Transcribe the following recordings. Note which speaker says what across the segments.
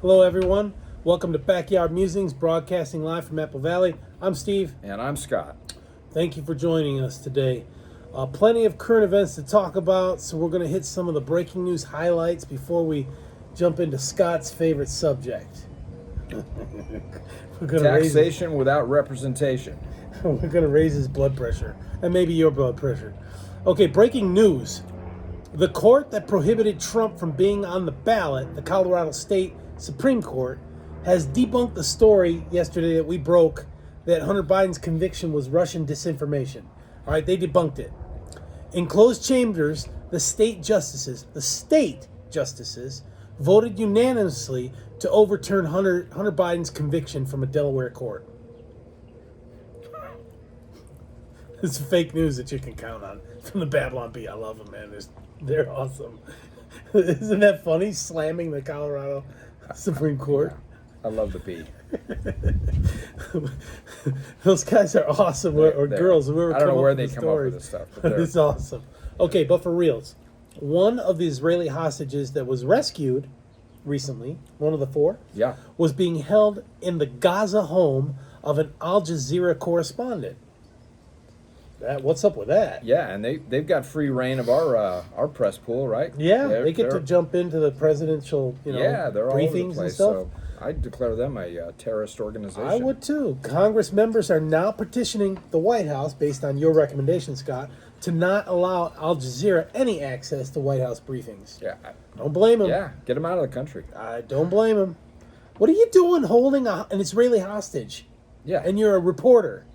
Speaker 1: Hello, everyone. Welcome to Backyard Musings, broadcasting live from Apple Valley. I'm Steve.
Speaker 2: And I'm Scott.
Speaker 1: Thank you for joining us today. Plenty of current events to talk about, so we're going to hit some of the breaking news highlights before we jump into Scott's favorite subject.
Speaker 2: Taxation without representation.
Speaker 1: We're going to raise his blood pressure, and maybe your blood pressure. Okay, breaking news. The court that prohibited Trump from being on the ballot, the Colorado State Supreme Court, has debunked the story yesterday that we broke that Hunter Biden's conviction was Russian disinformation. All right, they debunked it. In closed chambers, the state justices voted unanimously to overturn Hunter Biden's conviction from a Delaware court. It's fake news that you can count on from the Babylon Bee. I love them, man. They're awesome. Isn't that funny? Slamming the Colorado Supreme Court.
Speaker 2: I love the bee.
Speaker 1: Those guys are awesome, or girls.
Speaker 2: I don't know where they come up with this stuff. But
Speaker 1: it's awesome. Okay, but for reals, one of the Israeli hostages that was rescued recently, one of the four, was being held in the Gaza home of an Al Jazeera correspondent. What's up with that?
Speaker 2: Yeah, and they've got free reign of our press pool, right?
Speaker 1: Yeah, they get to jump into the presidential,
Speaker 2: they're
Speaker 1: briefings
Speaker 2: all over the place,
Speaker 1: and stuff.
Speaker 2: So I declare them a terrorist organization.
Speaker 1: I would too. Congress members are now petitioning the White House, based on your recommendation, Scott, to not allow Al Jazeera any access to White House briefings.
Speaker 2: Yeah,
Speaker 1: don't blame them.
Speaker 2: Yeah, get them out of the country.
Speaker 1: I don't blame them. What are you doing holding an Israeli hostage?
Speaker 2: Yeah,
Speaker 1: and you're a reporter.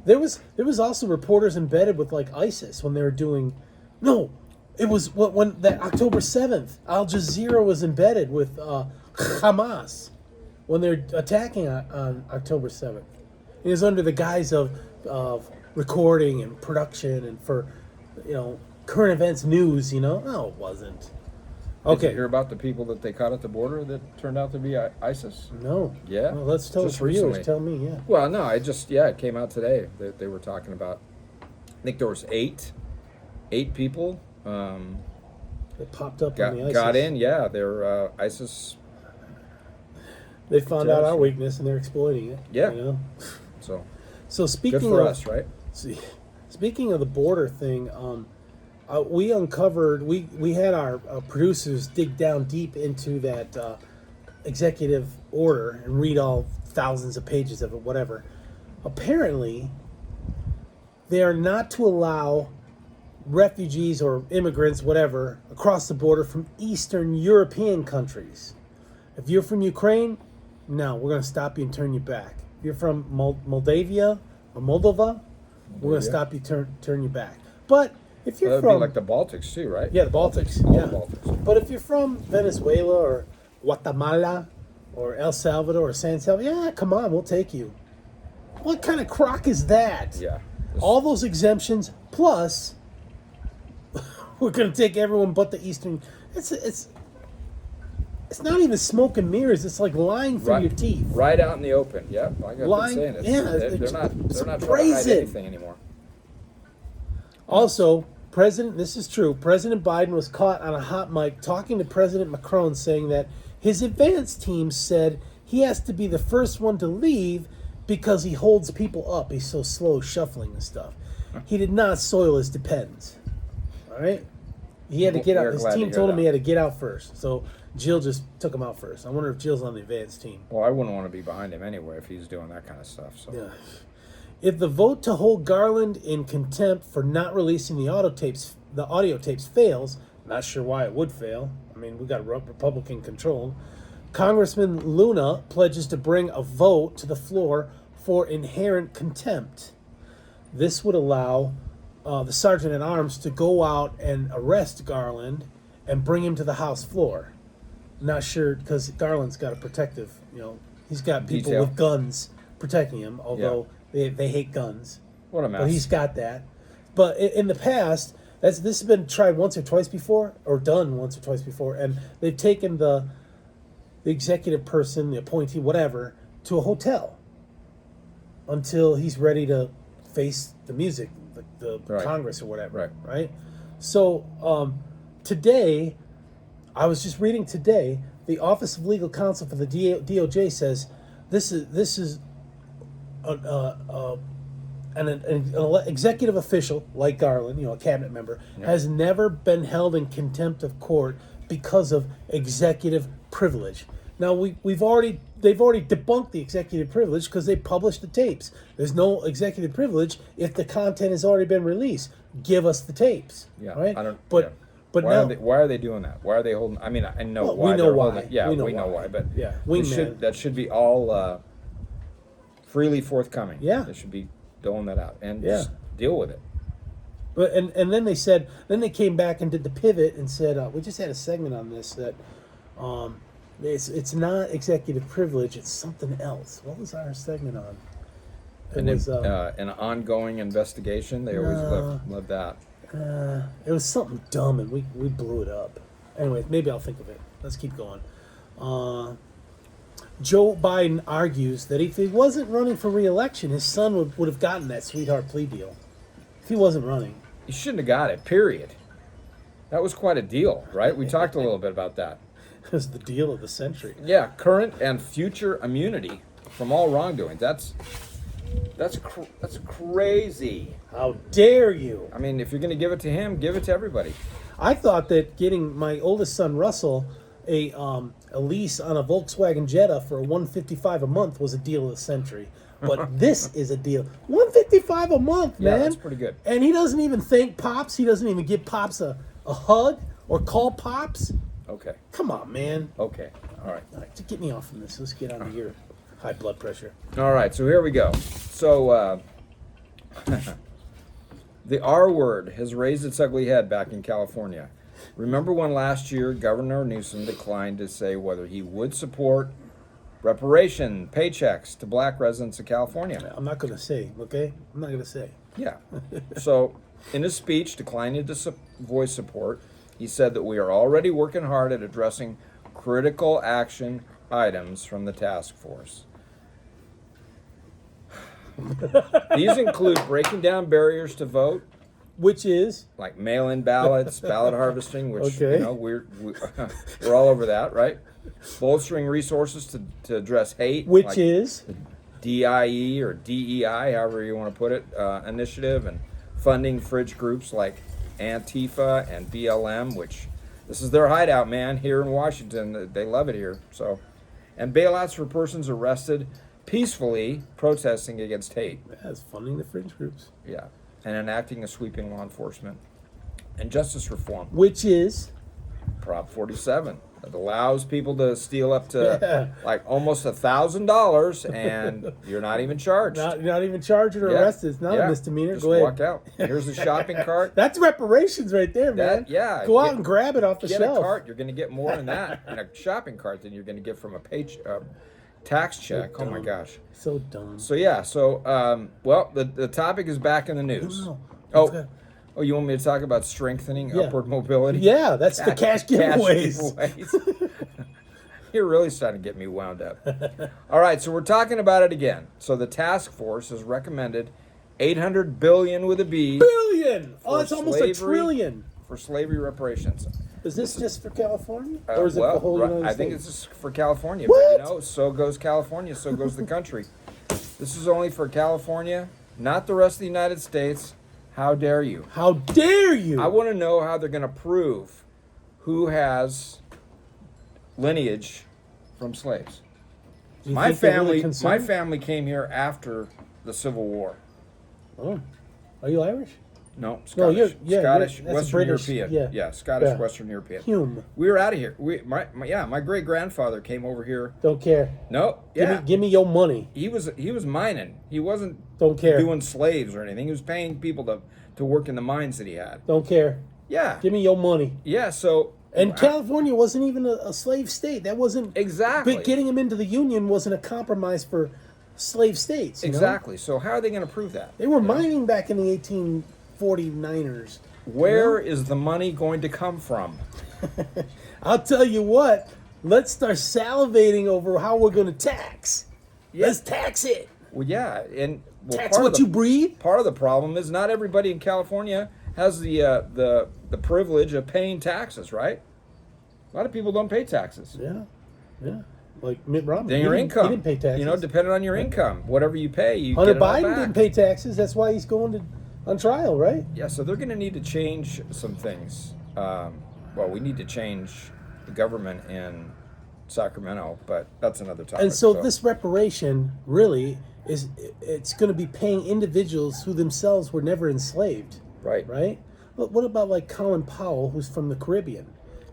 Speaker 1: There was also reporters embedded with like ISIS when they were doing. No, it was when that October 7th, Al Jazeera was embedded with Hamas when they're attacking on October 7th. It was under the guise of recording and production and for current events news. No, it wasn't.
Speaker 2: Okay. Did you hear about the people that they caught at the border that turned out to be ISIS?
Speaker 1: No.
Speaker 2: Yeah.
Speaker 1: Well, let's tell the viewers. Tell me, yeah.
Speaker 2: Well, no, it came out today that they were talking about. I think there was eight people.
Speaker 1: They popped up on the ISIS.
Speaker 2: Got in, yeah. They're ISIS.
Speaker 1: They found out our weakness and they're exploiting it.
Speaker 2: Yeah.
Speaker 1: So speaking
Speaker 2: good for us, right?
Speaker 1: Speaking of the border thing, we uncovered, we had our producers dig down deep into that executive order and read all thousands of pages of it, whatever. Apparently, they are not to allow refugees or immigrants, whatever, across the border from Eastern European countries. If you're from Ukraine, no, we're going to stop you and turn you back. If you're from Moldova, we're going to stop you, turn you back. But if you're
Speaker 2: from, be like the Baltics too, right?
Speaker 1: Yeah, the Baltics. Yeah. The Baltics. But if you're from Venezuela or Guatemala or El Salvador or San Salvador, yeah, come on, we'll take you. What kind of crock is that?
Speaker 2: Yeah.
Speaker 1: All those exemptions plus we're going to take everyone but the Eastern. It's not even smoke and mirrors. It's like lying through your teeth.
Speaker 2: Right out in the open. Yeah, I've been saying it.
Speaker 1: Yeah,
Speaker 2: they're not trying to hide anything anymore.
Speaker 1: Also, this is true, President Biden was caught on a hot mic talking to President Macron, saying that his advance team said he has to be the first one to leave because he holds people up. He's so slow shuffling and stuff. He did not soil his depends. All right? He had to get out. His team told him he had to get out first. So Jill just took him out first. I wonder if Jill's on the advance team.
Speaker 2: Well, I wouldn't want to be behind him anyway if he's doing that kind of stuff. So.
Speaker 1: Yeah. If the vote to hold Garland in contempt for not releasing the audio tapes fails, not sure why it would fail. I mean, we got Republican control. Congressman Luna pledges to bring a vote to the floor for inherent contempt. This would allow the sergeant at arms to go out and arrest Garland and bring him to the House floor. Not sure, because Garland's got a protective, he's got people with guns protecting him, although they hate guns.
Speaker 2: What a mess.
Speaker 1: But he's got that. But in the past, this has been tried once or twice before, or done once or twice before, and they've taken the executive person, the appointee, whatever, to a hotel until he's ready to face the music, the Congress or whatever, right? So today, I was just reading today, the Office of Legal Counsel for the DOJ says this is an executive official like Garland, a cabinet member, has never been held in contempt of court because of executive privilege. Now they've already debunked the executive privilege because they published the tapes. There's no executive privilege if the content has already been released. Give us the tapes.
Speaker 2: Yeah,
Speaker 1: right.
Speaker 2: I don't.
Speaker 1: But
Speaker 2: yeah.
Speaker 1: but
Speaker 2: why are they doing that? Why are they holding? I mean, I know
Speaker 1: Well,
Speaker 2: why.
Speaker 1: we know
Speaker 2: they're
Speaker 1: why.
Speaker 2: holding it. Yeah,
Speaker 1: We know
Speaker 2: we know
Speaker 1: why.
Speaker 2: why. But
Speaker 1: Yeah,
Speaker 2: that should be all freely forthcoming.
Speaker 1: Yeah.
Speaker 2: They should be doling that out and
Speaker 1: Yeah.
Speaker 2: just deal with it.
Speaker 1: But and then they came back and did the pivot and said we just had a segment on this that it's not executive privilege, it's something else. What was our segment on?
Speaker 2: And it was an ongoing investigation. They always love that.
Speaker 1: It was something dumb and we blew it up. Anyway, maybe I'll think of it. Let's keep going. Joe Biden argues that if he wasn't running for re-election, his son would have gotten that sweetheart plea deal. If he wasn't running.
Speaker 2: You shouldn't have got it, period. That was quite a deal, right? We talked a little bit about that.
Speaker 1: It was the deal of the century.
Speaker 2: Yeah, current and future immunity from all wrongdoing. That's crazy.
Speaker 1: How dare you?
Speaker 2: I mean, if you're going to give it to him, give it to everybody.
Speaker 1: I thought that getting my oldest son Russell a lease on a Volkswagen Jetta for $155 a month was a deal of the century. But this is a deal. $155 a month, man.
Speaker 2: Yeah, that's pretty good.
Speaker 1: And he doesn't even thank Pops. He doesn't even give Pops a hug or call Pops.
Speaker 2: Okay.
Speaker 1: Come on, man.
Speaker 2: Okay. All right.
Speaker 1: All right, just get me off from this. Let's get on to your high blood pressure.
Speaker 2: All right. So here we go. So the R word has raised its ugly head back in California. Remember when last year Governor Newsom declined to say whether he would support reparation paychecks to black residents of California?
Speaker 1: I'm not going to say, okay? I'm not going to say.
Speaker 2: Yeah. So in his speech declining to voice support, he said that we are already working hard at addressing critical action items from the task force. These include breaking down barriers to vote,
Speaker 1: Which is?
Speaker 2: like mail-in ballots, ballot harvesting, which
Speaker 1: Okay.
Speaker 2: we're all over that, right? Bolstering resources to address hate,
Speaker 1: Which
Speaker 2: like
Speaker 1: is?
Speaker 2: DIE or DEI, however you want to put it, initiative, and funding fringe groups like Antifa and BLM, which this is their hideout, man, here in Washington. They love it here. So, and bailouts for persons arrested peacefully protesting against hate.
Speaker 1: That's funding the fringe groups.
Speaker 2: Yeah, and enacting a sweeping law enforcement and justice reform.
Speaker 1: Which is?
Speaker 2: Prop 47 that allows people to steal up to like almost $1,000 and you're not even charged.
Speaker 1: Not even charged or
Speaker 2: Yeah.
Speaker 1: arrested. It's not a misdemeanor.
Speaker 2: Just
Speaker 1: Go ahead.
Speaker 2: walk out. Here's a shopping cart.
Speaker 1: That's reparations right there, man.
Speaker 2: Yeah.
Speaker 1: Go out and grab it off the
Speaker 2: Get
Speaker 1: shelf.
Speaker 2: a cart. You're going to get more in that in a shopping cart than you're going to get from a tax check. Oh my gosh.
Speaker 1: So dumb.
Speaker 2: So yeah. So well, the topic is back in the news.
Speaker 1: No.
Speaker 2: Oh, you want me to talk about strengthening
Speaker 1: Yeah.
Speaker 2: upward mobility?
Speaker 1: Yeah, that's the cash giveaways.
Speaker 2: giveaways. You're really starting to get me wound up. All right, so we're talking about it again. So the task force has recommended $800 billion with a B
Speaker 1: Billion! Oh,
Speaker 2: For
Speaker 1: it's almost a
Speaker 2: slavery.
Speaker 1: trillion.
Speaker 2: for slavery reparations.
Speaker 1: Is this just for California? Or is it
Speaker 2: Well,
Speaker 1: the whole United
Speaker 2: I
Speaker 1: States?
Speaker 2: think it's just for California.
Speaker 1: What?
Speaker 2: But, so goes California, so goes the country. This is only for California, not the rest of the United States. How dare you?
Speaker 1: How dare you?
Speaker 2: I want to know how they're going to prove who has lineage from slaves.
Speaker 1: Do you
Speaker 2: My
Speaker 1: think they're really
Speaker 2: family,
Speaker 1: concerned?
Speaker 2: came here after the Civil War.
Speaker 1: Oh. Are you Irish?
Speaker 2: No,
Speaker 1: No,
Speaker 2: Scottish.
Speaker 1: you're
Speaker 2: Scottish,
Speaker 1: that's
Speaker 2: Western
Speaker 1: British,
Speaker 2: European.
Speaker 1: yeah.
Speaker 2: Scottish,
Speaker 1: Yeah.
Speaker 2: Western European.
Speaker 1: Hume.
Speaker 2: We were out of here. My great grandfather came over here.
Speaker 1: Don't care.
Speaker 2: No, yeah,
Speaker 1: Give me your money.
Speaker 2: he was mining. He wasn't
Speaker 1: Don't care.
Speaker 2: doing slaves or anything. He was paying people to work in the mines that he had.
Speaker 1: Don't care.
Speaker 2: Yeah,
Speaker 1: Give me your money.
Speaker 2: yeah. So
Speaker 1: And California wasn't even a slave state. That wasn't
Speaker 2: exactly.
Speaker 1: But getting them into the Union wasn't a compromise for slave states. You know?
Speaker 2: Exactly. So how are they going to prove that?
Speaker 1: They were mining back in the 1849ers.
Speaker 2: Where is the money going to come from?
Speaker 1: I'll tell you what. Let's start salivating over how we're going to tax.
Speaker 2: Yeah.
Speaker 1: Let's tax it.
Speaker 2: Well, yeah, and
Speaker 1: Tax what you breathe.
Speaker 2: Part of the problem is not everybody in California has the privilege of paying taxes, right? A lot of people don't pay taxes.
Speaker 1: Yeah. Yeah. Like Mitt Romney.
Speaker 2: Then your income.
Speaker 1: He didn't pay taxes.
Speaker 2: You know, depending on your income, whatever you pay, you
Speaker 1: Hunter
Speaker 2: get it all
Speaker 1: Biden
Speaker 2: back.
Speaker 1: didn't pay taxes. That's why he's going on trial, right?
Speaker 2: Yeah, so they're going to need to change some things. Well, we need to change the government in Sacramento, but that's another topic.
Speaker 1: And so this reparation really it's going to be paying individuals who themselves were never enslaved.
Speaker 2: Right.
Speaker 1: Right? But what about like Colin Powell, who's from the Caribbean?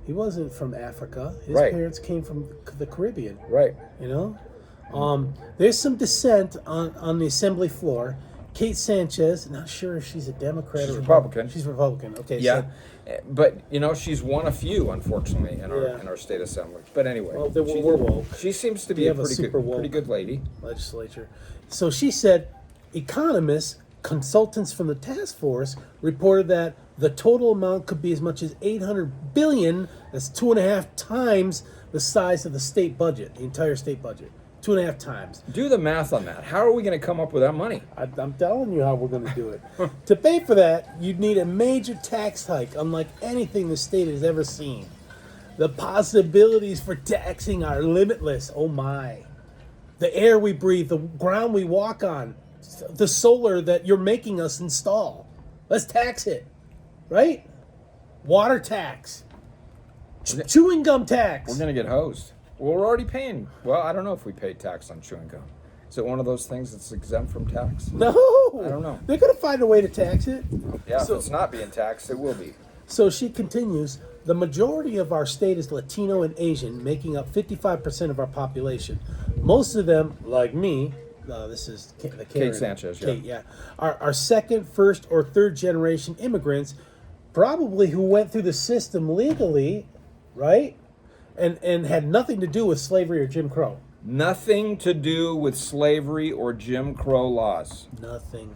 Speaker 1: He wasn't from Africa. His
Speaker 2: Right.
Speaker 1: parents came from the Caribbean.
Speaker 2: Right.
Speaker 1: You know? There's some dissent on the assembly floor. Kate Sanchez, not sure if she's a Democrat
Speaker 2: She's
Speaker 1: or
Speaker 2: Republican.
Speaker 1: She's Republican. Okay.
Speaker 2: Yeah,
Speaker 1: So,
Speaker 2: but you know, she's one of few, unfortunately, in
Speaker 1: Yeah.
Speaker 2: our state assembly. But anyway,
Speaker 1: well, we're woke.
Speaker 2: she seems to
Speaker 1: We
Speaker 2: be a
Speaker 1: have a
Speaker 2: pretty
Speaker 1: super
Speaker 2: good,
Speaker 1: woke
Speaker 2: pretty good lady.
Speaker 1: legislature. So she said economists, consultants from the task force reported that the total amount could be as much as 800 billion. That's 2.5 times the size of the state budget, the entire state budget. 2.5 times.
Speaker 2: Do the math on that. How are we going to come up with that money?
Speaker 1: I'm telling you how we're going to do it. To pay for that, you'd need a major tax hike, unlike anything the state has ever seen. The possibilities for taxing are limitless. Oh my. The air we breathe, the ground we walk on, the solar that you're making us install. Let's tax it. Right? Water tax. Chewing gum tax.
Speaker 2: We're going to get hosed. Well, we're already paying. Well, I don't know if we pay tax on chewing gum. Is it one of those things that's exempt from tax?
Speaker 1: No.
Speaker 2: I don't know.
Speaker 1: They're going to find a way to tax it.
Speaker 2: Yeah,
Speaker 1: So-
Speaker 2: if it's not being taxed, it will be.
Speaker 1: So she continues, the majority of our state is Latino and Asian, making up 55% of our population. Most of them, like me, this is the Karen,
Speaker 2: Sanchez, yeah.
Speaker 1: Kate, yeah, are second, first, or third generation immigrants, probably who went through the system legally, right? And had nothing to do with slavery or Jim Crow.
Speaker 2: Nothing to do with slavery or Jim Crow laws.
Speaker 1: Nothing.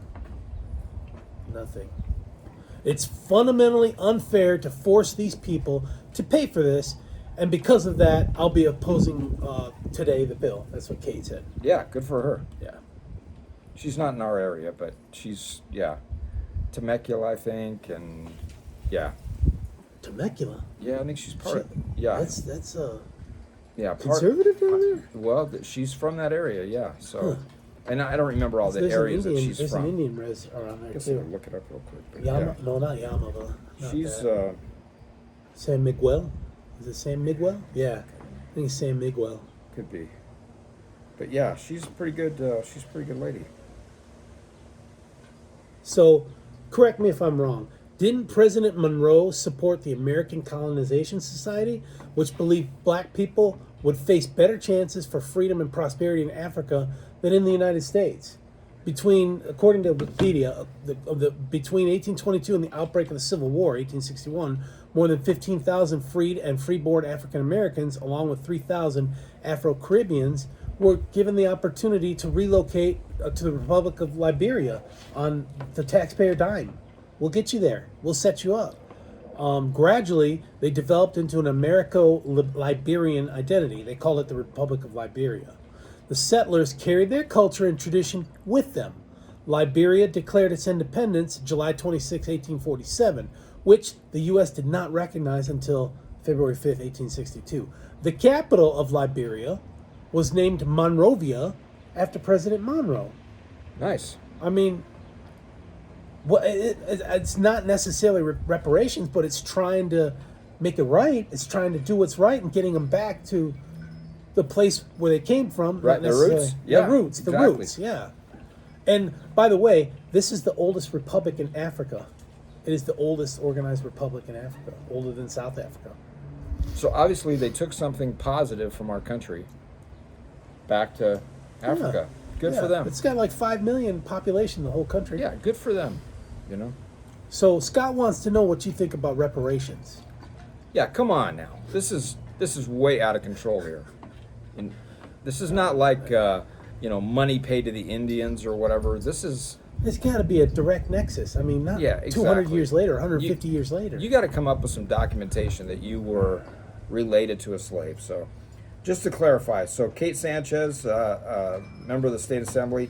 Speaker 1: It's fundamentally unfair to force these people to pay for this, and because of that, I'll be opposing today the bill. That's what Kate said.
Speaker 2: Yeah, good for her.
Speaker 1: Yeah.
Speaker 2: She's not in our area, but she's, Temecula, I think, and yeah.
Speaker 1: Temecula.
Speaker 2: Yeah, I think she's part of, yeah.
Speaker 1: That's
Speaker 2: yeah, part,
Speaker 1: conservative down there.
Speaker 2: well, she's from that area, yeah, so. And I don't remember all the
Speaker 1: There's
Speaker 2: areas
Speaker 1: an Indian,
Speaker 2: that she's
Speaker 1: there's
Speaker 2: from.
Speaker 1: an Indian res around
Speaker 2: I
Speaker 1: there
Speaker 2: guess I'll
Speaker 1: too.
Speaker 2: look it up real quick. But
Speaker 1: Yama,
Speaker 2: yeah.
Speaker 1: no, not Yama, but not
Speaker 2: She's,
Speaker 1: that. San Miguel. Is it San Miguel? Yeah, I think it's San Miguel.
Speaker 2: could be. But yeah, she's a pretty good, lady.
Speaker 1: So, correct me if I'm wrong. Didn't President Monroe support the American Colonization Society, which believed black people would face better chances for freedom and prosperity in Africa than in the United States? According to Wikipedia, between 1822 and the outbreak of the Civil War, 1861, more than 15,000 freed and freeborn African Americans, along with 3,000 Afro-Caribbeans, were given the opportunity to relocate to the Republic of Liberia on the taxpayer dime. We'll get you there. We'll set you up. Gradually, they developed into an Americo-Liberian identity. They called it the Republic of Liberia. The settlers carried their culture and tradition with them. Liberia declared its independence July 26, 1847, which the U.S. did not recognize until February 5, 1862. The capital of Liberia was named Monrovia after President Monroe.
Speaker 2: Nice.
Speaker 1: I mean, it's not necessarily reparations, but it's trying to make it right. It's trying to do what's right and getting them back to the place where they came from.
Speaker 2: Right,
Speaker 1: not
Speaker 2: their roots.
Speaker 1: necessarily-
Speaker 2: Yeah,
Speaker 1: the
Speaker 2: exactly.
Speaker 1: roots, yeah. And by the way, this is the oldest republic in Africa. It is the oldest organized republic in Africa, older than South Africa.
Speaker 2: So obviously they took something positive from our country back to Africa. Good
Speaker 1: Yeah,
Speaker 2: for them.
Speaker 1: It's got like 5 million population, the whole country.
Speaker 2: Yeah, good for them. You know?
Speaker 1: So Scott wants to know what you think about reparations.
Speaker 2: Yeah, come on now. This is way out of control here. And this is not like money paid to the Indians or whatever. This is
Speaker 1: There's got to be a direct nexus. I mean, not
Speaker 2: Yeah,
Speaker 1: 200
Speaker 2: exactly.
Speaker 1: years later, 150 years later.
Speaker 2: You got to come up with some documentation that you were related to a slave. So, just to clarify, so Kate Sanchez, member of the State Assembly,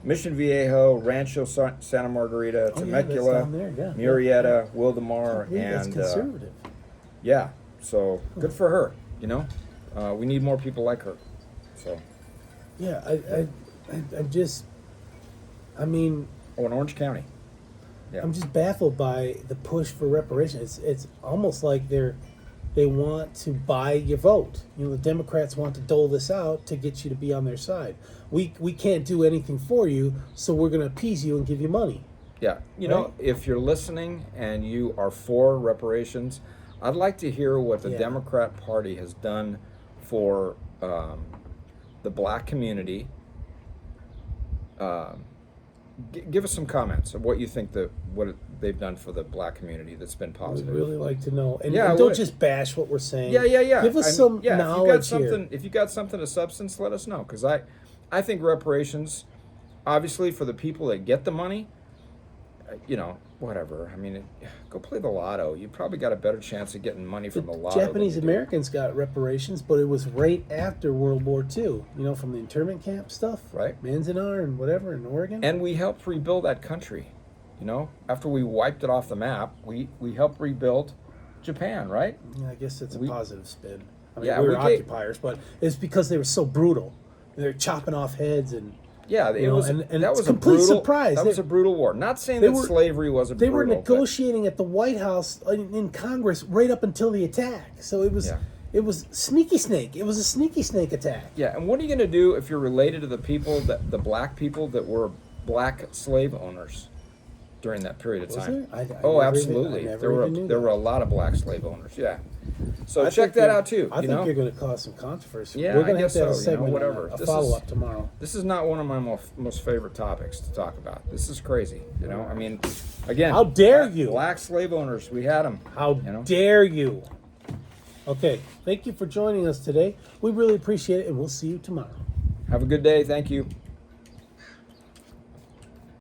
Speaker 2: Mission Viejo, Rancho Santa Margarita,
Speaker 1: Oh, yeah,
Speaker 2: Temecula,
Speaker 1: that's down there, yeah.
Speaker 2: Murrieta, Wildemar,
Speaker 1: Yeah, that's
Speaker 2: and
Speaker 1: conservative.
Speaker 2: yeah. So good for her. You know, We need more people like her. So,
Speaker 1: Yeah, I'm just, I mean,
Speaker 2: in Orange County. Yeah.
Speaker 1: I'm just baffled by the push for reparations. It's almost like they want to buy your vote. You know, the Democrats want to dole this out to get you to be on their side. We can't do anything for you, so we're going to appease you and give you money.
Speaker 2: Yeah. You know, if you're listening and you are for reparations, I'd like to hear what the Democrat Party has done for the black community. Give us some comments of what you think what they've done for the black community that's been positive.
Speaker 1: We'd really like to know. And,
Speaker 2: Yeah,
Speaker 1: and don't just bash what we're saying.
Speaker 2: Yeah.
Speaker 1: Give us some knowledge here.
Speaker 2: If you got something of substance, let us know. Because I think reparations, obviously for the people that get the money, you know, whatever. I mean, go play the lotto. You probably got a better chance of getting money from the lotto.
Speaker 1: Japanese Americans got reparations, but it was right after World War II. You know, from the internment camp stuff,
Speaker 2: right?
Speaker 1: Manzanar and whatever in Oregon.
Speaker 2: And we helped rebuild that country. You know, after we wiped it off the map, we helped rebuild Japan, right?
Speaker 1: Yeah, I guess it's a positive spin. I mean,
Speaker 2: Yeah,
Speaker 1: we were occupiers, but it's because they were so brutal. They're chopping off heads and.
Speaker 2: Yeah, it was, and that was
Speaker 1: a complete
Speaker 2: brutal,
Speaker 1: surprise.
Speaker 2: That was a brutal war. Not saying that slavery wasn't brutal.
Speaker 1: They were negotiating at the White House in Congress right up until the attack. So it was sneaky snake. It was a sneaky snake attack.
Speaker 2: Yeah, and what are you going to do if you're related to the black people that were black slave owners during that period of time? Absolutely. There were a lot of black slave owners. Yeah. So check that out too.
Speaker 1: I think you're going to cause some controversy.
Speaker 2: Yeah,
Speaker 1: we're going to
Speaker 2: have
Speaker 1: a segment, a follow-up tomorrow.
Speaker 2: This is not one of my most favorite topics to talk about. This is crazy. You know, I mean, again,
Speaker 1: how dare you?
Speaker 2: Black slave owners, we had them.
Speaker 1: How dare you? Okay, thank you for joining us today. We really appreciate it, and we'll see you tomorrow.
Speaker 2: Have a good day. Thank you.